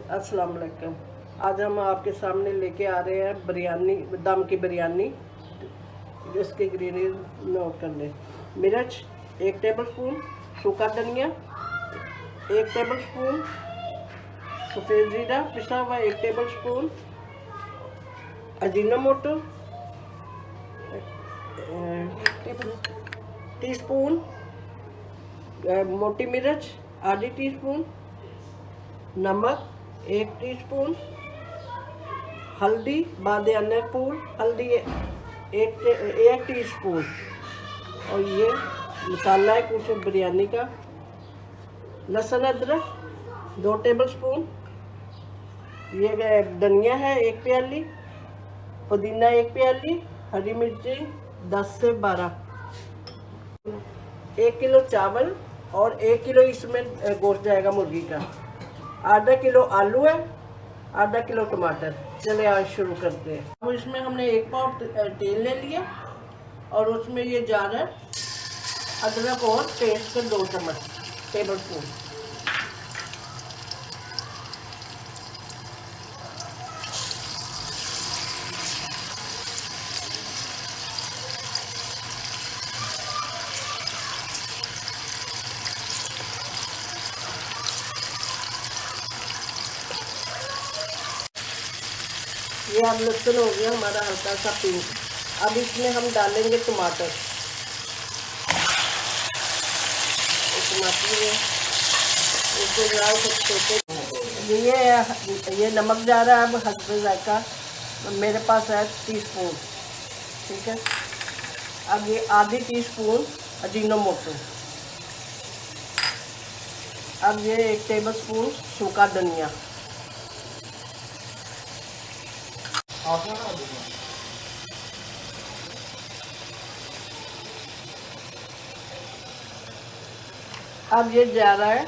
अस्सलाम वालेकुम। आज हम आपके सामने लेके आ रहे हैं बिरयानी, दम की बिरयानी। इसके इंग्रेडिएंट नोट कर लें। मिर्च 1 टेबलस्पून, सूखा धनिया 1 टेबलस्पून, सफ़ेद ज़ीरा पिसा हुआ 1 टेबलस्पून, अजीनोमोटो टीस्पून, मोटी मिर्च आधी टीस्पून, नमक 1 टीस्पून, हल्दी बादे अनरपूर हल्दी 1 टीस्पून, और ये मसाला है कुछ बिरयानी का। लहसुन अदरक 2 टेबलस्पून, ये धनिया है 1 प्याली, पुदीना 1 प्याली, हरी मिर्ची 10 से 12, 1 किलो चावल और 1 किलो इसमें गोश्त जाएगा मुर्गी का। आधा किलो आलू है, आधा किलो टमाटर। चले आज शुरू करते हैं। अब इसमें हमने 1 पाव तेल ले लिया और उसमें ये जा रहा है अदरक और पेस्ट के 2 चम्मच टेबल स्पून। ये अब लहसुन हो गया हमारा हल्का सा पिंक। अब इसमें हम डालेंगे टमाटर। टमाटर इसको छोटे, ये नमक जा रहा है अब हस्बे जायका, मेरे पास है टीस्पून। ठीक है, अब ये आधी टीस्पून अजीनोमोटो। अब ये 1 टेबलस्पून सूखा धनिया। अब ये जा रहा है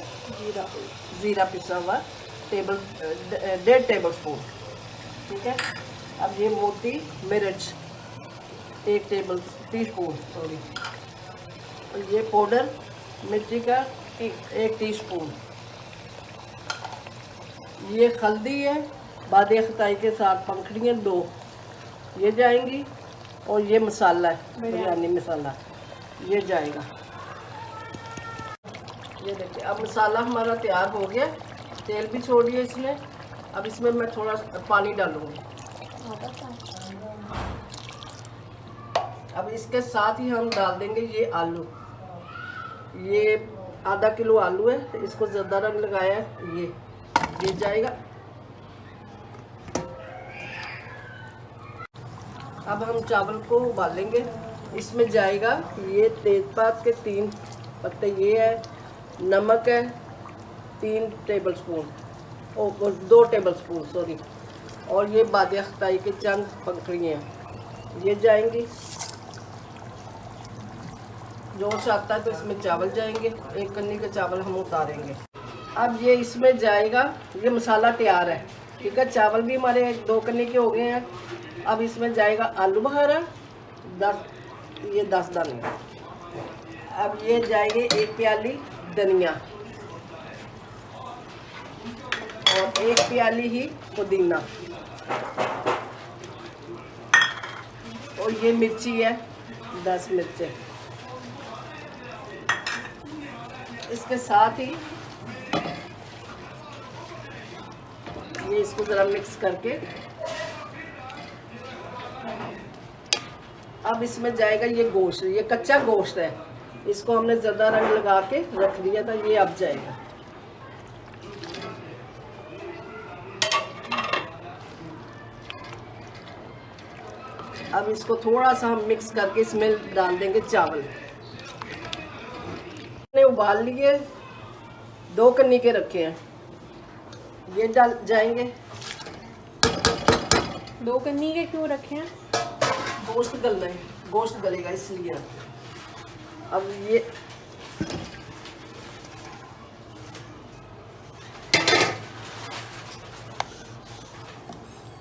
जीरा पिसा हुआ 1.5 टेबलस्पून। ठीक है, अब ये मोटी मिर्च 1 टीस्पून सॉरी, और ये पाउडर मिर्ची का 1 टीस्पून। ये हल्दी है बादे खताई के साथ, पंखड़ियाँ 2 ये जाएंगी, और ये मसाला है बिरयानी मसाला ये जाएगा। ये देखिए अब मसाला हमारा तैयार हो गया, तेल भी छोड़ दिया इसने। अब इसमें मैं थोड़ा पानी डालूंगी। अब इसके साथ ही हम डाल देंगे ये आलू। ये आधा किलो आलू है, इसको ज़्यादा रंग लगाया है, ये जाएगा। अब हम चावल को उबालेंगे। इसमें जाएगा ये तेज़पात के 3 पत्ते, ये है नमक है 3 टेबलस्पून और 2 टेबलस्पून सॉरी, और ये बादे खताई के चंद पंखड़ियाँ ये जाएंगी। जोश आता है तो इसमें चावल जाएंगे, 1 कन्नी के चावल हम उतारेंगे। अब ये इसमें जाएगा, ये मसाला तैयार है। ठीक है, चावल भी हमारे 2 कन्नी के हो गए हैं। अब इसमें जाएगा आलू बहारा 10 दाने। अब ये जाएंगे 1 प्याली धनिया और 1 प्याली ही पुदीना, और ये मिर्ची है 10 मिर्चें। इसके साथ ही ये इसको ज़रा मिक्स करके अब इसमें जाएगा ये गोश्त। ये कच्चा गोश्त है, इसको हमने ज़्यादा रंग लगा के रख दिया था, ये अब जाएगा। अब इसको थोड़ा सा हम मिक्स करके इसमें डाल देंगे चावल। हमने उबाल लिए 2 कन्नी के रखे हैं, ये डाल जाएंगे। 2 कन्नी के क्यों रखे हैं? गोश्त गलना है, गोश्त गलेगा इसलिए। अब ये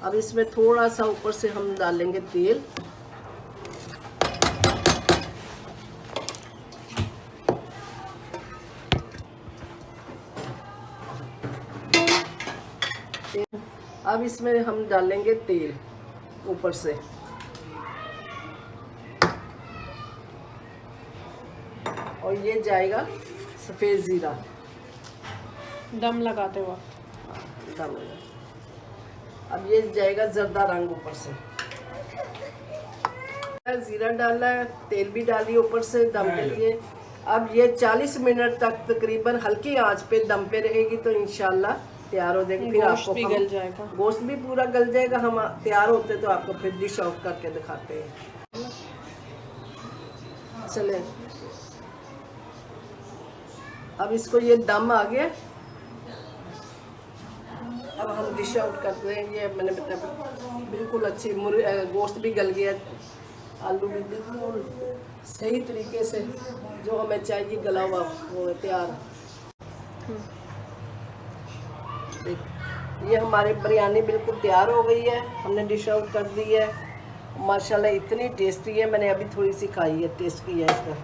अब इसमें थोड़ा सा ऊपर से हम डालेंगे तेल। अब इसमें हम डालेंगे तेल ऊपर से, और ये जाएगा सफ़ेद ज़ीरा दम लगाते वक्त। डालेंगे। अब ये जाएगा जर्दा रंग ऊपर से। ज़ीरा डाला है, तेल भी डालिए ऊपर से दम के लिए। अब ये 40 मिनट तक तकरीबन हल्की आंच पे दम पे रहेगी, तो इंशाल्लाह तैयार हो जाएगी। फिर गोश्त आपको भी गल जाएगा। गोश्त भी पूरा गल जाएगा। हम तैयार होते तो आपको फिर डिश आउट करके दिखाते हैं। चले, अब इसको ये दम आ गया, अब हम डिश आउट करते हैं। ये मैंने बताया बिल्कुल अच्छी गोश्त भी गल गया, आलू भी बिल्कुल सही तरीके से जो हमें चाहिए गला हुआ वो तैयार। ये हमारी बिरयानी बिल्कुल तैयार हो गई है, हमने डिश आउट कर दी है। माशाल्लाह इतनी टेस्टी है, मैंने अभी थोड़ी सी खाई है, टेस्ट किया है इसका।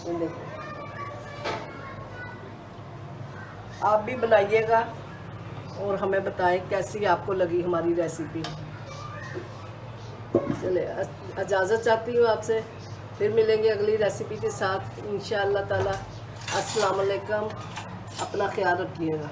ये देखो, आप भी बनाइएगा और हमें बताएं कैसी आपको लगी हमारी रेसिपी। चले, इजाज़त चाहती हूँ आपसे, फिर मिलेंगे अगली रेसिपी के साथ इंशाअल्लाह ताला। अस्सलाम वालेकुम, अपना ख्याल रखिएगा।